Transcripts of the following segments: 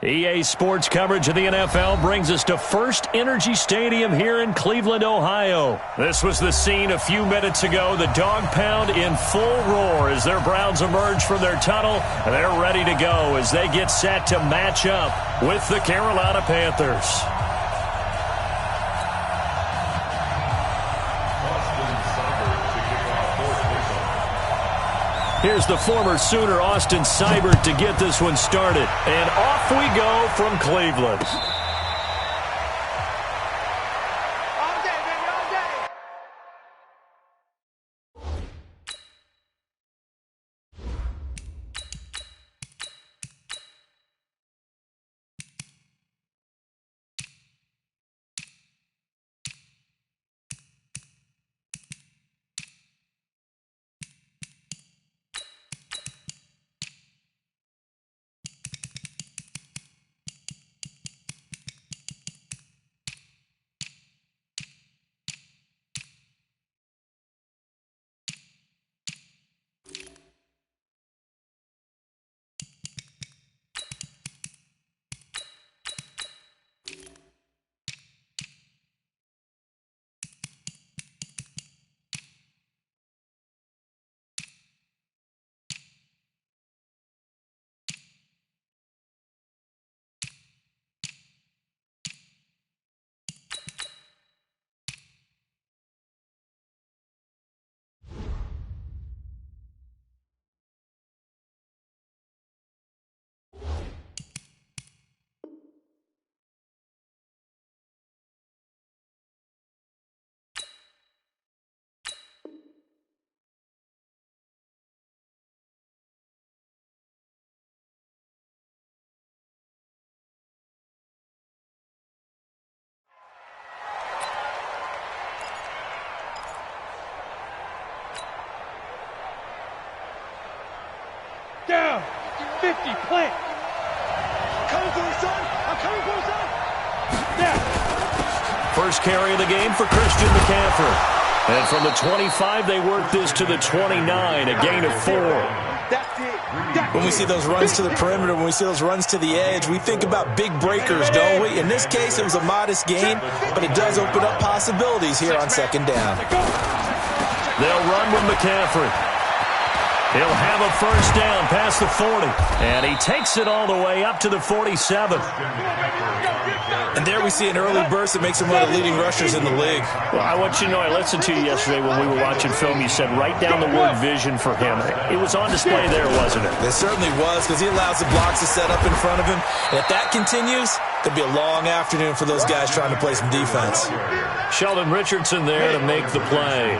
EA Sports coverage of the NFL brings us to First Energy Stadium here in Cleveland, Ohio. This was the scene a few minutes ago. The dog pound in full roar as their Browns emerge from their tunnel. And they're ready to go as they get set to match up with the Carolina Panthers. Here's the former Sooner, Austin Seibert, to get this one started. And off we go from Cleveland. All day, baby, all day. Down, 50, plant. I'm coming for his son. I'm coming for his son. Now. First carry of the game for Christian McCaffrey. And from the 25, they work this to the 29, a gain of 4. That's it. When we see those runs to the perimeter, when we see those runs to the edge, we think about big breakers, don't we? In this case, it was a modest gain, but it does open up possibilities here on second down. They'll run with McCaffrey. He'll have a first down past the 40. And he takes it all the way up to the 47. And there we see an early burst that makes him one of the leading rushers in the league. Well, I want you to know, I listened to you yesterday when we were watching film. You said write down the word vision for him. It was on display there, wasn't it? It certainly was, because he allows the blocks to set up in front of him. And if that continues, it'll be a long afternoon for those guys trying to play some defense. Sheldon Richardson there to make the play.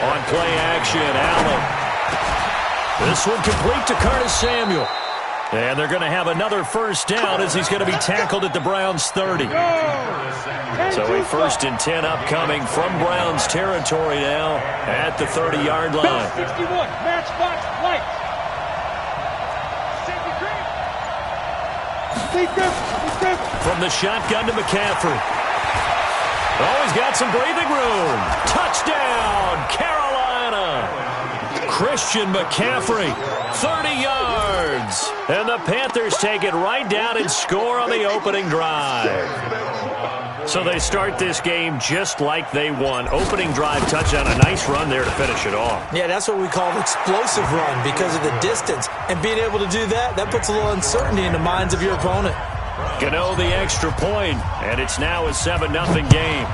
On play action, Allen. This one complete to Curtis Samuel. And they're going to have another first down as he's going to be tackled at the Browns' 30. So a 1st and 10 upcoming from Browns territory now at the 30-yard line. 61, matchbox light. From the shotgun to McCaffrey. Oh, he's got some breathing room. Touchdown, Carolina. Christian McCaffrey, 30 yards. And the Panthers take it right down and score on the opening drive. So they start this game just like they won. Opening drive touchdown, a nice run there to finish it off. Yeah, that's what we call an explosive run because of the distance. And being able to do that, that puts a little uncertainty in the minds of your opponent. Gano the extra point, and it's now a 7-0 game.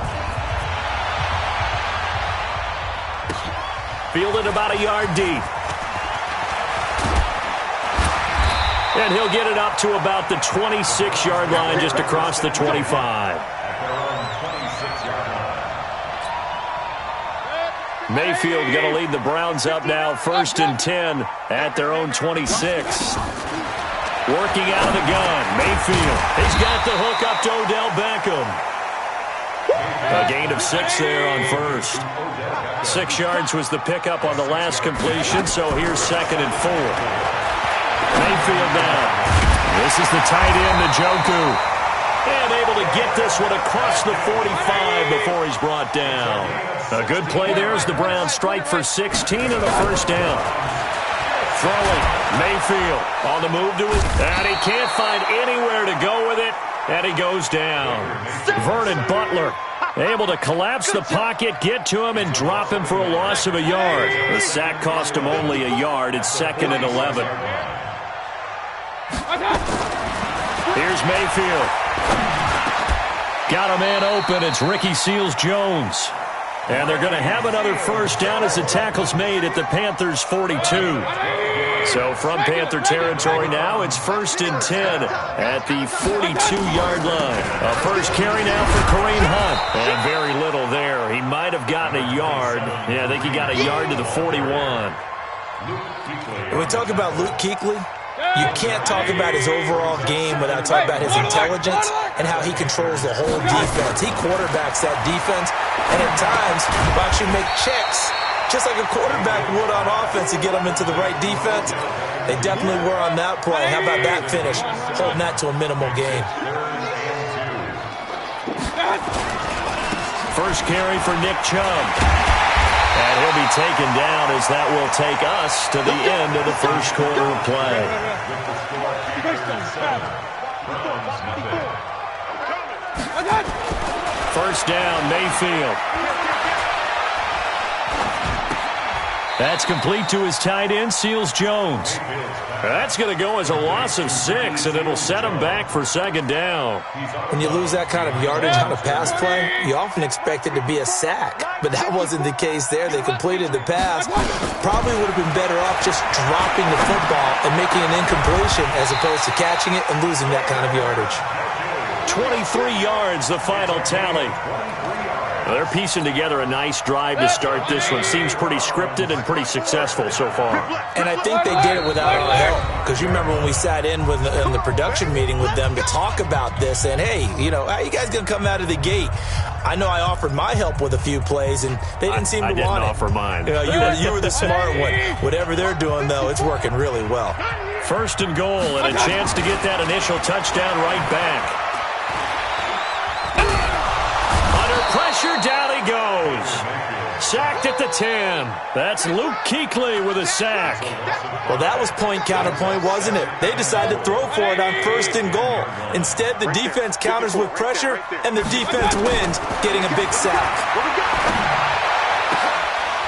Fielded about a yard deep. And he'll get it up to about the 26-yard line, just across the 25. Mayfield going to lead the Browns up now, 1st and 10 at their own 26. Working out of the gun, Mayfield. He's got the hook up to Odell Beckham. A gain of 6 there on first. 6 yards was the pickup on the last completion, so here's 2nd and 4. Mayfield down. This is the tight end, Njoku. And able to get this one across the 45 before he's brought down. A good play there as the Browns strike for 16 and a first down. Throwing. Mayfield on the move to it. And he can't find anywhere to go with it. And he goes down. Vernon Butler able to collapse the pocket, get to him, and drop him for a loss of a yard. The sack cost him only a yard. It's 2nd and 11. Here's Mayfield. Got a man open. It's Ricky Seals-Jones. And they're going to have another first down as the tackle's made at the Panthers' 42. So from Panther territory now, it's 1st and 10 at the 42-yard line. A first carry now for Kareem Hunt. And very little there. He might have gotten a yard. Yeah, I think he got a yard to the 41. When we talk about Luke Kuechly, you can't talk about his overall game without talking about his intelligence and how he controls the whole defense. He quarterbacks that defense, and at times will actually make checks, just like a quarterback would on offense, to get them into the right defense. They definitely were on that play. How about that finish? Holding that to a minimal gain. First carry for Nick Chubb. And he'll be taken down as that will take us to the end of the first quarter of play. First down, Mayfield. That's complete to his tight end, Seals-Jones. That's going to go as a loss of 6, and it'll set him back for 2nd down. When you lose that kind of yardage on a pass play, you often expect it to be a sack. But that wasn't the case there. They completed the pass. Probably would have been better off just dropping the football and making an incompletion as opposed to catching it and losing that kind of yardage. 23 yards, the final tally. They're piecing together a nice drive to start this one. Seems pretty scripted and pretty successful so far. And I think they did it without our help. Because you remember when we sat in the production meeting with them to talk about this, and hey, how you guys going to come out of the gate? I know I offered my help with a few plays, and they didn't seem to want it. I didn't offer mine. You were the smart one. Whatever they're doing, though, it's working really well. First and goal, and a chance to get that initial touchdown right back. Pressure, down he goes. Sacked at the 10. That's Luke Kuechly with a sack. Well, that was point counterpoint, wasn't it? They decided to throw for it on 1st and goal. Instead, the defense counters with pressure, and the defense wins, getting a big sack.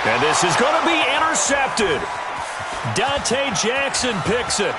And this is going to be intercepted. Dante Jackson picks it.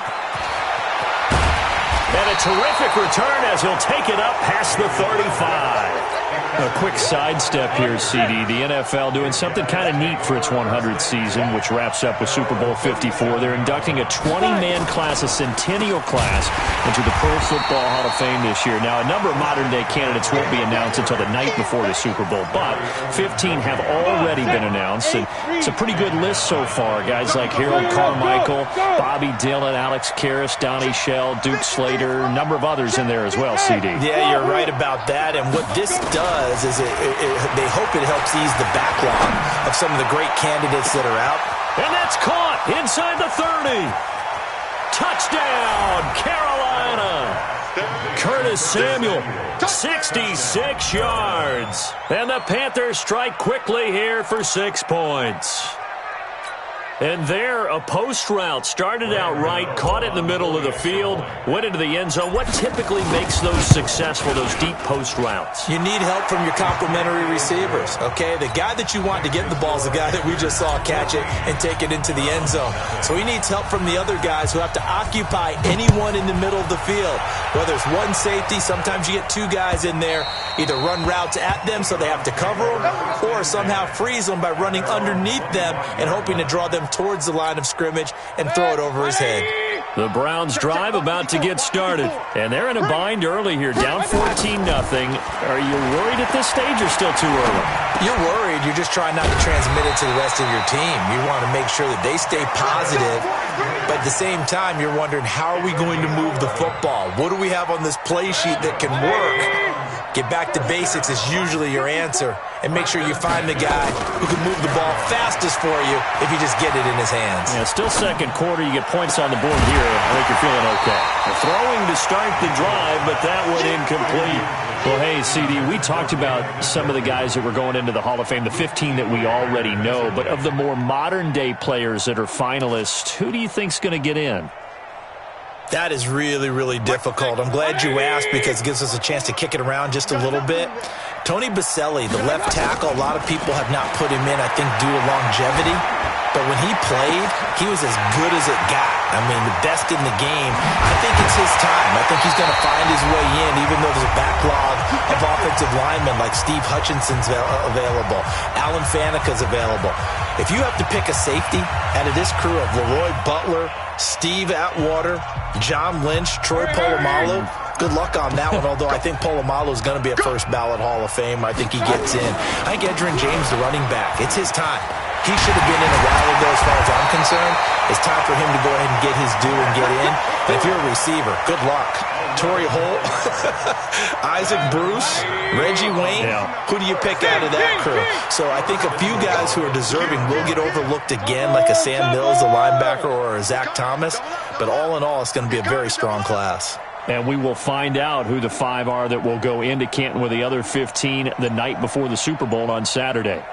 And a terrific return as he'll take it up past the 35. A quick sidestep here, CD. The NFL doing something kind of neat for its 100th season, which wraps up with Super Bowl 54. They're inducting a 20-man class, a centennial class, into the Pro Football Hall of Fame this year. Now, a number of modern-day candidates won't be announced until the night before the Super Bowl, but 15 have already been announced, and it's a pretty good list so far. Guys like Harold Carmichael, Bobby Dillon, Alex Karras, Donnie Shell, Duke Slater, a number of others in there as well, CD. Yeah, you're right about that, and what this does is they hope it helps ease the backlog of some of the great candidates that are out. And that's caught inside the 30. Touchdown, Carolina. Curtis Samuel, 66 yards. And the Panthers strike quickly here for 6 points. And there, a post route started out right, caught it in the middle of the field, went into the end zone. What typically makes those successful, those deep post routes? You need help from your complementary receivers, okay? The guy that you want to get the ball is the guy that we just saw catch it and take it into the end zone. So he needs help from the other guys who have to occupy anyone in the middle of the field. Whether it's one safety, sometimes you get 2 guys in there, either run routes at them so they have to cover them, or somehow freeze them by running underneath them and hoping to draw them towards the line of scrimmage and throw it over his head. The Browns drive about to get started, and they're in a bind early here, down 14-0. Are you worried at this stage or still too early? You're worried. You're just trying not to transmit it to the rest of your team. You want to make sure that they stay positive, but at the same time, you're wondering, how are we going to move the football? What do we have on this play sheet that can work? Get back to basics is usually your answer, and make sure you find the guy who can move the ball fastest for you if you just get it in his hands. Yeah, still second quarter. You get points on the board here. I think you're feeling okay. The throwing to start the drive, but that one incomplete. Well, hey, CD, we talked about some of the guys that were going into the Hall of Fame, the 15 that we already know. But of the more modern-day players that are finalists, who do you think's going to get in? That is really, really difficult. I'm glad you asked because it gives us a chance to kick it around just a little bit. Tony Baselli, the left tackle, a lot of people have not put him in, I think, due to longevity. But when he played, he was as good as it got. I mean, the best in the game. I think it's his time. I think he's going to find his way in, even though there's a backlog of offensive linemen like Steve Hutchinson's available. Alan Faneca's available. If you have to pick a safety out of this crew of Leroy Butler, Steve Atwater, John Lynch, Troy Polamalu, good luck on that one, although I think Polamalu is going to be a first ballot Hall of Fame. I think he gets in. I think Edgerrin James, the running back, it's his time. He should have been in a while ago as far as I'm concerned. It's time for him to go ahead and get his due and get in. And if you're a receiver, good luck. Torrey Holt, Isaac Bruce, Reggie Wayne. Who do you pick out of that crew? So I think a few guys who are deserving will get overlooked again, like a Sam Mills, a linebacker, or a Zach Thomas. But all in all, it's going to be a very strong class. And we will find out who the 5 are that will go into Canton with the other 15 the night before the Super Bowl on Saturday.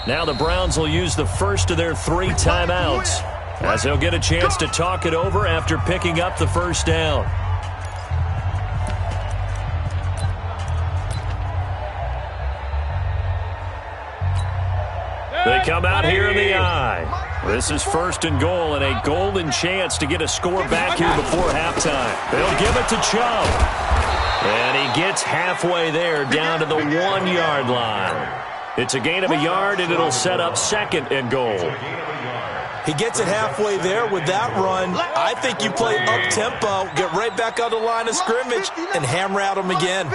Now the Browns will use the first of their 3 timeouts as they'll get a chance to talk it over after picking up the first down. They come out here in the eye. This is 1st and goal and a golden chance to get a score back here before halftime. They'll give it to Chubb. And he gets halfway there down to the 1-yard line. It's a gain of a yard, and it'll set up 2nd and goal. He gets it halfway there with that run. I think you play up-tempo, get right back on the line of scrimmage, and hammer at him again.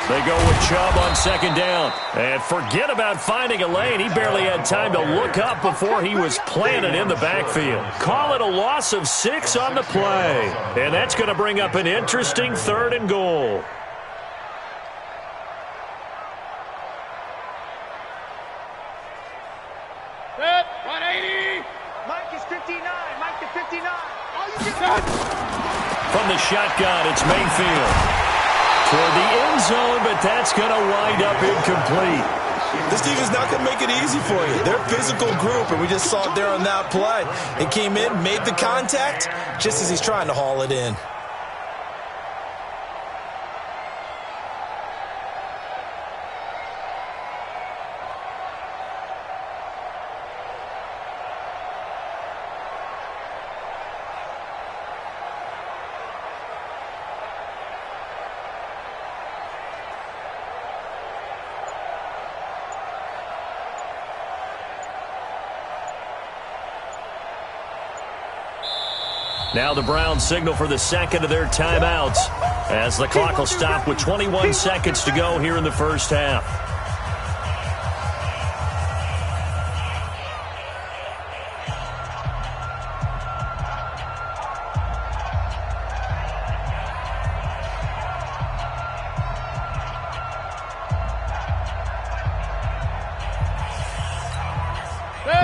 They go with Chubb on 2nd down. And forget about finding a lane. He barely had time to look up before he was planted in the backfield. Call it a loss of 6 on the play. And that's going to bring up an interesting 3rd and goal. From the shotgun, it's Mayfield. Toward the end zone, but that's going to wind up incomplete. This team is not going to make it easy for you. They're a physical group, and we just saw it there on that play. It came in, made the contact, just as he's trying to haul it in. Now the Browns signal for the 2nd of their timeouts as the clock will stop with 21 seconds to go here in the first half.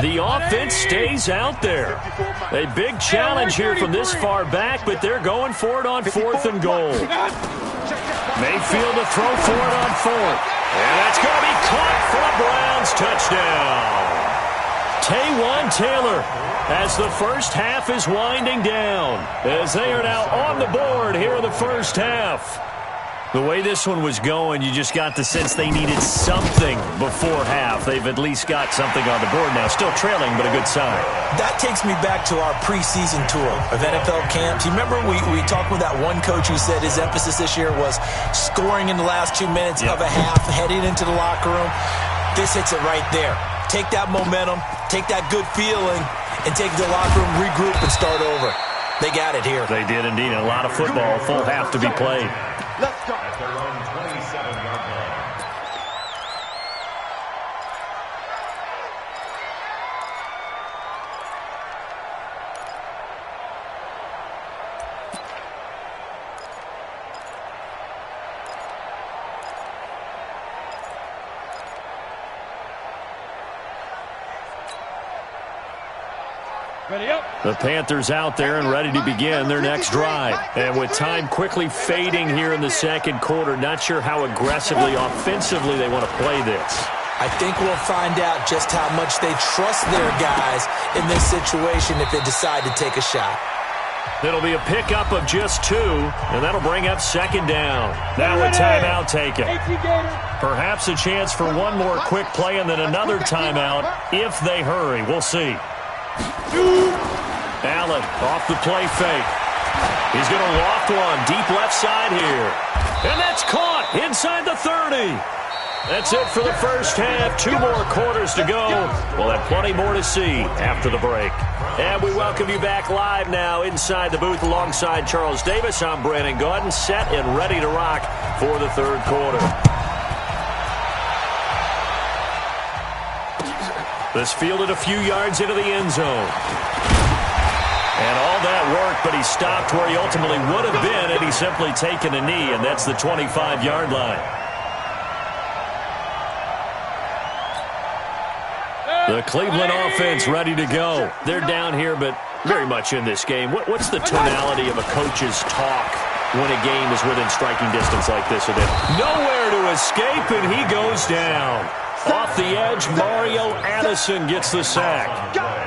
The offense stays out there. A big challenge here from this far back, but they're going for it on 4th and goal. Mayfield to throw for it on 4th. And that's going to be caught for a Browns touchdown. Taywan Taylor as the first half is winding down, as they are now on the board here in the first half. The way this one was going, you just got the sense they needed something before half. They've at least got something on the board now. Still trailing, but a good sign. That takes me back to our preseason tour of NFL camps. You remember we talked with that one coach who said his emphasis this year was scoring in the last 2 minutes of a half, heading into the locker room. This hits it right there. Take that momentum, take that good feeling, and take the locker room, regroup, and start over. They got it here. They did indeed. A lot of football, full half to be played. Let's go. At their own 27-yard line. Ready up. The Panthers out there and ready to begin their next drive. And with time quickly fading here in the second quarter, not sure how aggressively, offensively they want to play this. I think we'll find out just how much they trust their guys in this situation if they decide to take a shot. It'll be a pickup of just 2, and that'll bring up second down. Now a timeout taken. Perhaps a chance for one more quick play and then another timeout if they hurry. We'll see. Allen off the play fake. He's going to loft one deep left side here. And that's caught inside the 30. That's it for the first half. 2 more quarters to go. We'll have plenty more to see after the break. And we welcome you back live now inside the booth alongside Charles Davis. I'm Brandon Gaudin, set and ready to rock for the third quarter. This fielded a few yards into the end zone. And all that work, but he stopped where he ultimately would have been had he simply taken a knee, and that's the 25-yard line. The Cleveland offense ready to go. They're down here, but very much in this game. What's the tonality of a coach's talk when a game is within striking distance like this? Nowhere to escape, and he goes down. Off the edge, Mario Addison gets the sack.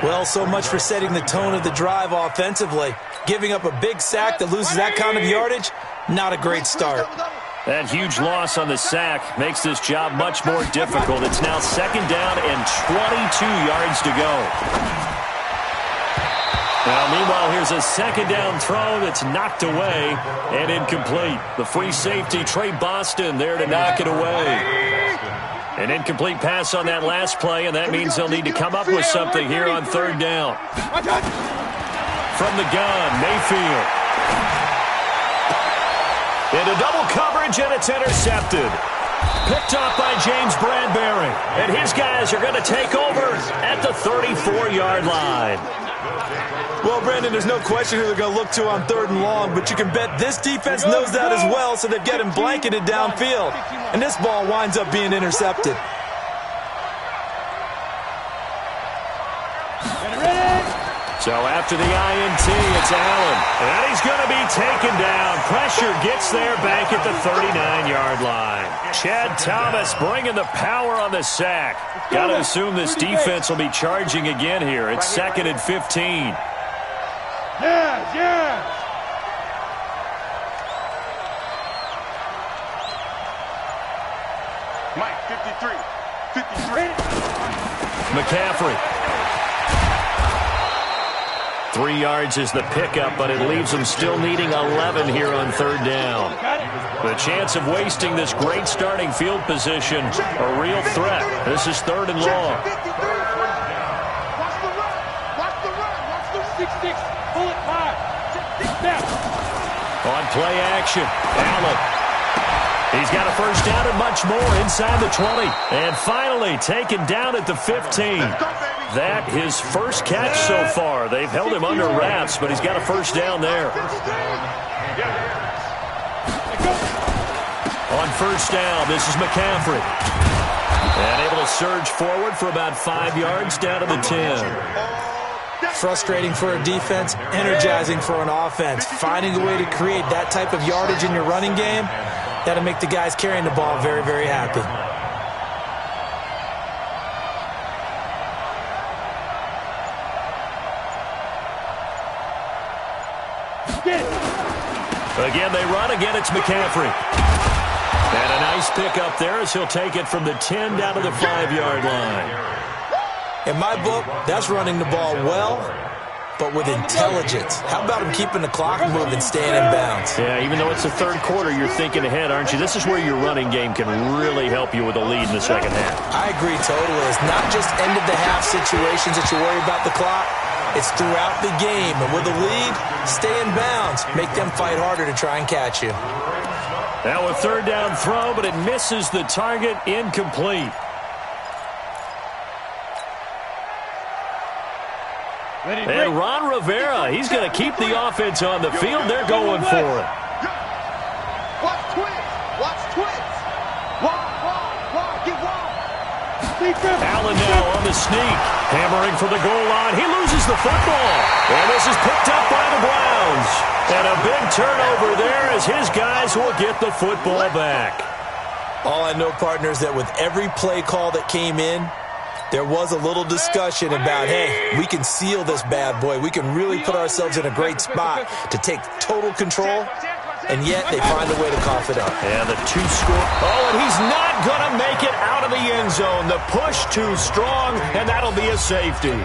Well, so much for setting the tone of the drive offensively. Giving up a big sack that loses that kind of yardage, not a great start. That huge loss on the sack makes this job much more difficult. It's now second down and 22 yards to go. Now, meanwhile, here's a second down throw that's knocked away and incomplete. The free safety, Trey Boston, there to knock it away. An incomplete pass on that last play, and that means they'll need to come up with something here on third down. From the gun, Mayfield. Into double coverage, and it's intercepted. Picked off by James Bradbury. And his guys are going to take over at the 34-yard line. Well, Brandon, there's no question who they're going to look to on third and long, but you can bet this defense knows that as well, so they've got him blanketed downfield. And this ball winds up being intercepted. So after the INT, it's Allen. And he's going to be taken down. Pressure gets there back at the 39-yard line. Chad Thomas bringing the power on the sack. Got to assume this defense will be charging again here. It's second and 15. Yeah. Mike, 53. McCaffrey. 3 yards is the pickup, but it leaves them still needing 11 here on third down. The chance of wasting this great starting field position, a real threat. This is third and long. Watch the run. 6-6. Pull it 5. 6 down. On play action, Allen. He's got a first down and much more inside the 20. And finally taken down at the 15. That his first catch so far. They've held him under wraps, but he's got a first down there. On first down, this is McCaffrey. And able to surge forward for about 5 yards down to the 10. Frustrating for a defense, energizing for an offense. Finding a way to create that type of yardage in your running game, that'll make the guys carrying the ball very, very happy. Again, they run. Again, it's McCaffrey. And a nice pickup there as he'll take it from the 10 down to the 5-yard line. In my book, that's running the ball well, but with intelligence. How about him keeping the clock moving, staying in bounds? Yeah, even though it's the third quarter, you're thinking ahead, aren't you? This is where your running game can really help you with a lead in the second half. I agree totally. It's not just end-of-the-half situations that you worry about the clock. It's throughout the game. And with a lead, stay in bounds. Make them fight harder to try and catch you. Now a third down throw, but it misses the target. Incomplete. And Ron Rivera, he's going to keep the offense on the field. They're going for it. Watch twins. Get one. Allen now on the sneak. Hammering for the goal line. He loses the football. And this is picked up by the Browns. And a big turnover there as his guys will get the football back. All I know, partners, that with every play call that came in, there was a little discussion about, hey, we can seal this bad boy. We can really put ourselves in a great spot to take total control, and yet they find a way to cough it up. And the two-score. Oh, and he's not going to make it out of the end zone. The push too strong, and that'll be a safety.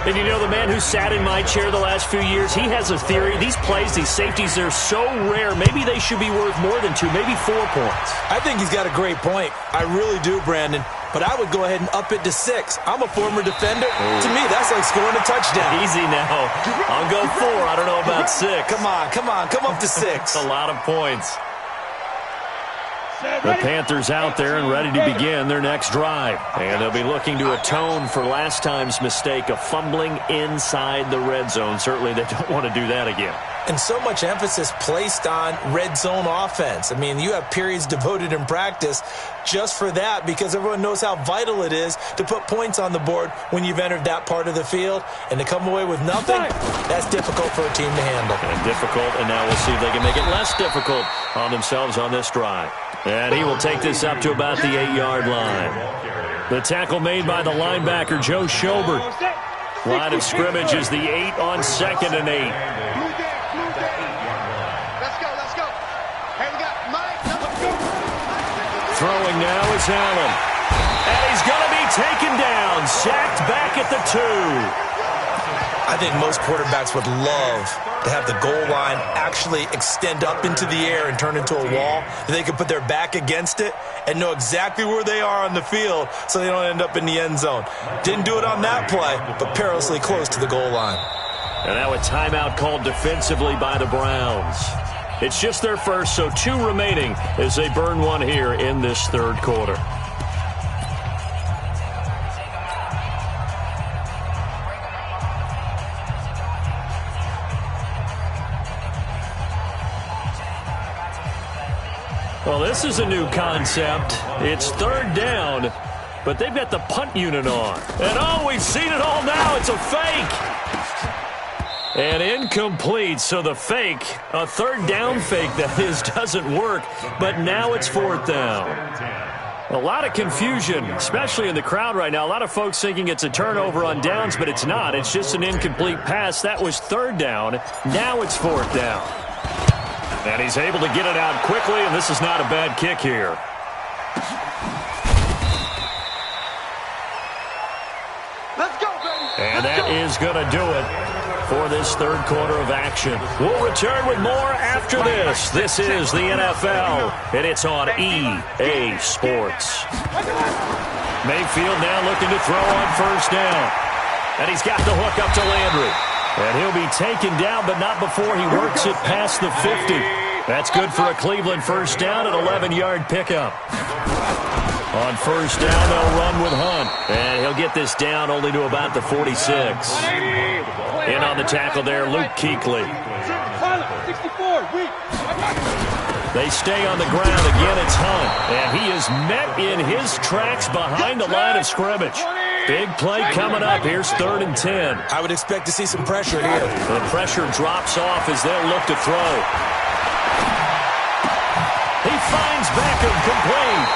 And you know, the man who sat in my chair the last few years, he has a theory. These plays, these safeties, they're so rare. Maybe they should be worth more than 2, maybe 4 points. I think he's got a great point. I really do, Brandon. But I would go ahead and up it to 6. I'm a former defender. To me, that's like scoring a touchdown. Easy now. I'll go 4. I don't know about 6. Come on. Come up to 6. That's a lot of points. The Panthers out there and ready to begin their next drive. And they'll be looking to atone for last time's mistake of fumbling inside the red zone. Certainly they don't want to do that again. And so much emphasis placed on red zone offense. I mean, you have periods devoted in practice just for that because everyone knows how vital it is to put points on the board when you've entered that part of the field. And to come away with nothing, that's difficult for a team to handle. And difficult, and now we'll see if they can make it less difficult on themselves on this drive. And he will take this up to about the 8-yard line. The tackle made by the linebacker, Joe Schobert. Line of scrimmage is the 8 on 2nd and 8. Throwing now is Allen. And he's going to be taken down, sacked back at the 2. I think most quarterbacks would love to have the goal line actually extend up into the air and turn into a wall. They can put their back against it and know exactly where they are on the field so they don't end up in the end zone. Didn't do it on that play, but perilously close to the goal line. And now a timeout called defensively by the Browns. It's just their first, so 2 remaining as they burn one here in this third quarter. Well, this is a new concept. It's 3rd down, but they've got the punt unit on. And oh, we've seen it all now. It's a fake. And incomplete, so the fake, a 3rd down fake that is, doesn't work, but now it's 4th down. A lot of confusion, especially in the crowd right now. A lot of folks thinking it's a turnover on downs, but it's not. It's just an incomplete pass. That was 3rd down. Now it's 4th down. And he's able to get it out quickly, and this is not a bad kick here. Let's go, baby. And that is going to do it for this third quarter of action. We'll return with more after this. This is the NFL, and it's on EA Sports. Mayfield now looking to throw on 1st down. And he's got the hook up to Landry. And he'll be taken down, but not before he works it past the 50. That's good for a Cleveland 1st down, an 11-yard pickup. On 1st down, they'll run with Hunt. And he'll get this down only to about the 46. In on the tackle there, Luke Kuechly. They stay on the ground. Again, it's Hunt. And he is met in his tracks behind the line of scrimmage. Big play coming up. Here's 3rd and 10. I would expect to see some pressure here. The pressure drops off as they'll look to throw. He finds Beckham complete.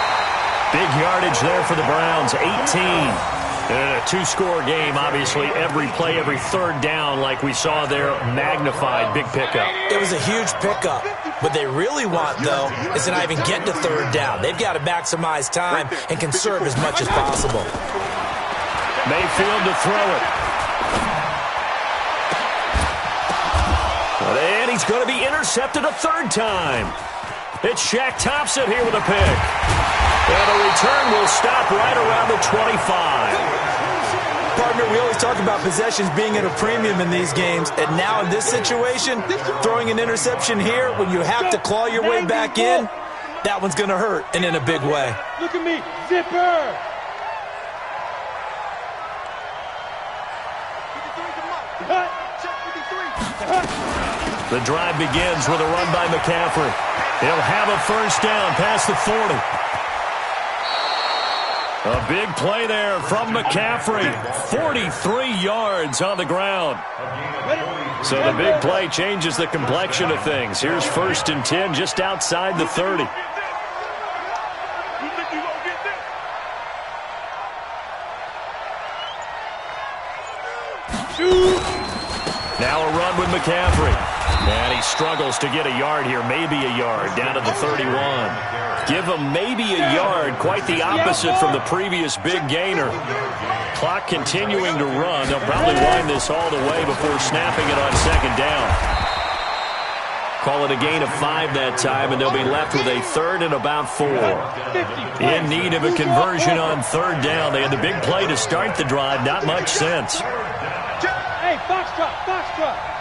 Big yardage there for the Browns, 18. And in a 2-score game, obviously, every play, every 3rd down, like we saw there, magnified, big pickup. It was a huge pickup. What they really want, though, is to not even get to 3rd down. They've got to maximize time and conserve as much as possible. Mayfield to throw it. And he's going to be intercepted a 3rd time. It's Shaq Thompson here with a pick. And a return will stop right around the 25. Partner, we always talk about possessions being at a premium in these games. And now in this situation, throwing an interception here when you have to claw your way back in, that one's going to hurt, and in a big way. Look at me, zipper. The drive begins with a run by McCaffrey. He'll have a 1st down past the 40. A big play there from McCaffrey. 43 yards on the ground. So the big play changes the complexion of things. Here's 1st and 10 just outside the 30. Now a run with McCaffrey. And he struggles to get a yard here, maybe a yard, down to the 31. Give him maybe a yard, quite the opposite from the previous big gainer. Clock continuing to run. They'll probably wind this all the way before snapping it on 2nd down. Call it a gain of 5 that time, and they'll be left with a 3rd and about 4. In need of a conversion on 3rd down. They had the big play to start the drive. Not much sense. Hey, foxtrot, foxtrot.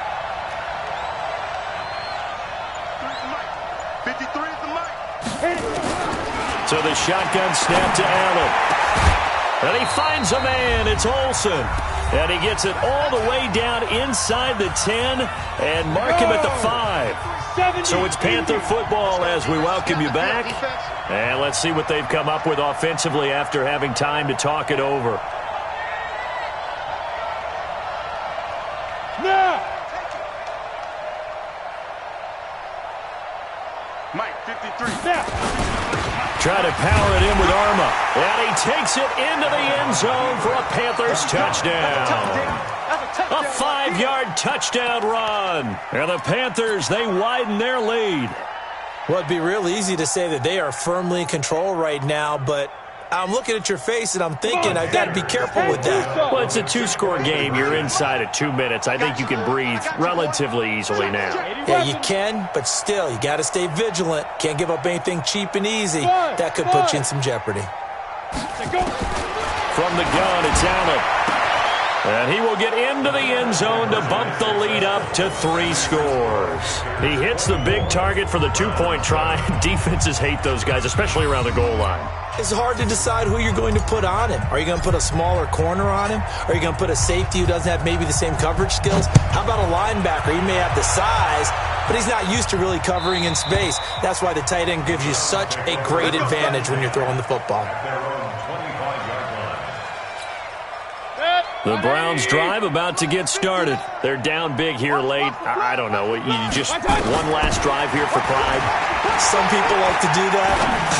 53 is the mic. So the shotgun snap to Allen. And he finds a man. It's Olsen. And he gets it all the way down inside the 10 and mark him at the 5. So it's Panther football as we welcome you back. And let's see what they've come up with offensively after having time to talk it over. Mike, 53. Try to power it in with Arma. And he takes it into the end zone for a Panthers touchdown. A 5-yard touchdown run. And the Panthers, they widen their lead. Well, it'd be real easy to say that they are firmly in control right now, but I'm looking at your face and I'm thinking I've got to be careful with that. Well, it's a 2-score game. You're inside at 2 minutes. I think you can breathe relatively easily now. Yeah, you can, but still, you got to stay vigilant. Can't give up anything cheap and easy. That could put you in some jeopardy. From the gun, it's Allen. And he will get into the end zone to bump the lead up to 3 scores. He hits the big target for the 2-point try. Defenses hate those guys, especially around the goal line. It's hard to decide who you're going to put on him. Are you going to put a smaller corner on him? Are you going to put a safety who doesn't have maybe the same coverage skills? How about a linebacker? He may have the size, but he's not used to really covering in space. That's why the tight end gives you such a great advantage when you're throwing the football. The Browns drive about to get started. They're down big here late. I don't know. You just one last drive here for pride. Some people like to do that.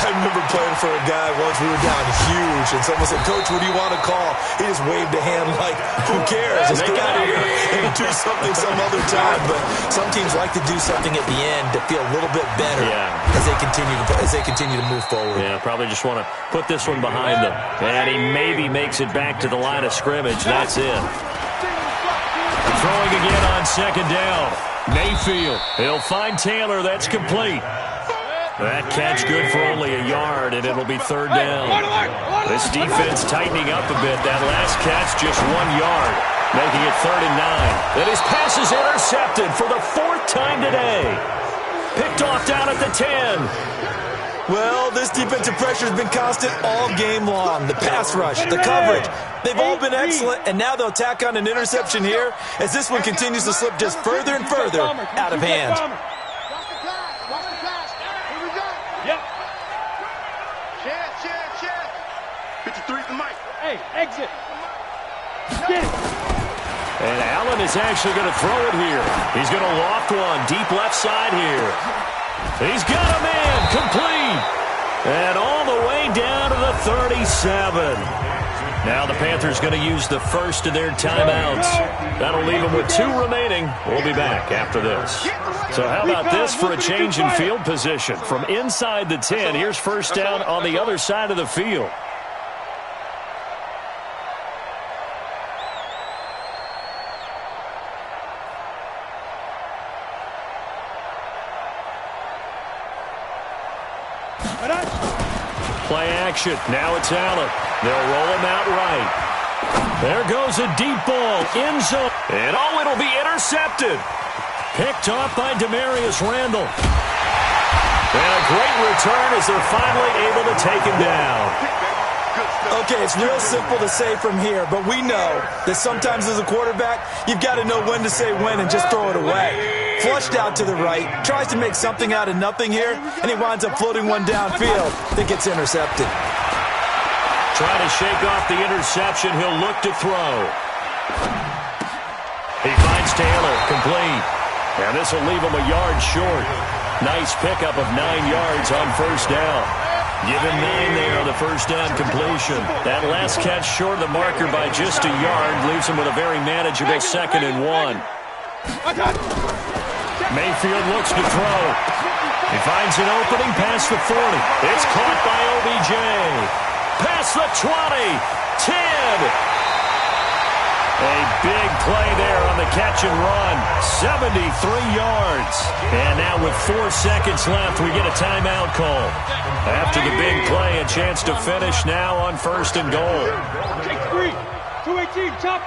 I remember playing for a guy once. We were down huge, and someone said, "Coach, what do you want to call?" He just waved a hand like, "Who cares? Let's get out of here and do something some other time." But some teams like to do something at the end to feel a little bit better as they continue to move forward. Yeah, probably just want to put this one behind them. And he maybe makes it back to the line of scrimmage. That's it. Throwing again on 2nd down. Mayfield. He'll find Taylor. That's complete. That catch good for only a yard, and it'll be 3rd down. This defense tightening up a bit. That last catch just 1 yard, making it 3rd and 9. And his pass is intercepted for the 4th time today. Picked off down at the 10. Well, this defensive pressure has been constant all game long. The pass rush, the coverage, they've all been excellent, and now they'll tack on an interception here as this one continues to slip just further and further out of hand. Hey, exit. Get it. And Allen is actually going to throw it here. He's going to loft one deep left side here. He's got a man complete. And all the way down to the 37. Now the Panthers going to use the first of their timeouts. That'll leave them with 2 remaining. We'll be back after this. So how about this for a change in field position? From inside the 10, here's 1st down on the other side of the field. Play action. Now it's Allen. They'll roll him out right. There goes a deep ball. End zone. And it'll be intercepted. Picked off by Demarius Randall. And a great return as they're finally able to take him down. Okay, it's real simple to say from here, but we know that sometimes as a quarterback, you've got to know when to say when and just throw it away. Flushed out to the right, tries to make something out of nothing here, and he winds up floating one downfield that gets intercepted. Trying to shake off the interception. He'll look to throw. He finds Taylor, complete. And this will leave him a yard short. Nice pickup of 9 yards on first down. Give him 9 there on the first down completion. That last catch short of the marker by just a yard leaves him with a very manageable 2nd and 1. Mayfield looks to throw. He finds an opening past the 40. It's caught by OBJ. Past the 20. 10. A big play there on the catch and run. 73 yards. And now with 4 seconds left, we get a timeout call. After the big play, a chance to finish now on 1st and goal. Take 3. 218, chop.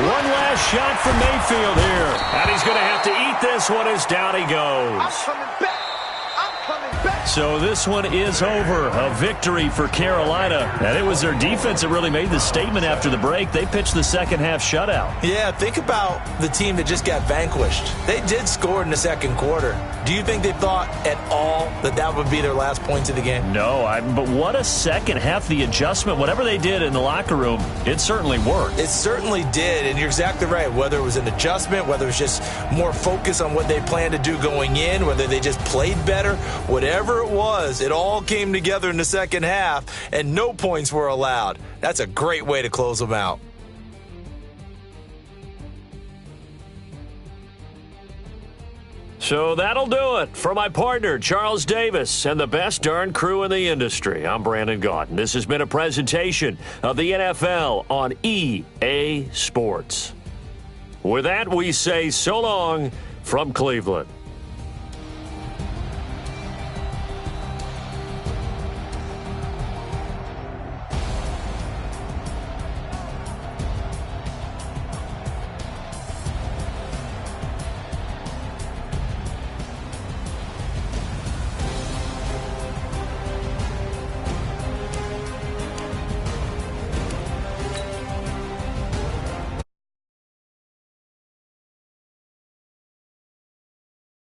One last shot from Mayfield here. And he's going to have to eat this one as down he goes. I'm coming back. So this one is over. A victory for Carolina. And it was their defense that really made the statement after the break. They pitched the second half shutout. Yeah, think about the team that just got vanquished. They did score in the second quarter. Do you think they thought at all that that would be their last points of the game? No, but what a second half. The adjustment, whatever they did in the locker room, it certainly worked. It certainly did, and you're exactly right. Whether it was an adjustment, whether it was just more focus on what they planned to do going in, whether they just played better, whatever it was, it all came together in the second half, and no points were allowed. That's a great way to close them out. So that'll do it for my partner, Charles Davis, and the best darn crew in the industry. I'm Brandon Gaudin. This has been a presentation of the NFL on EA Sports. With that, we say so long from Cleveland.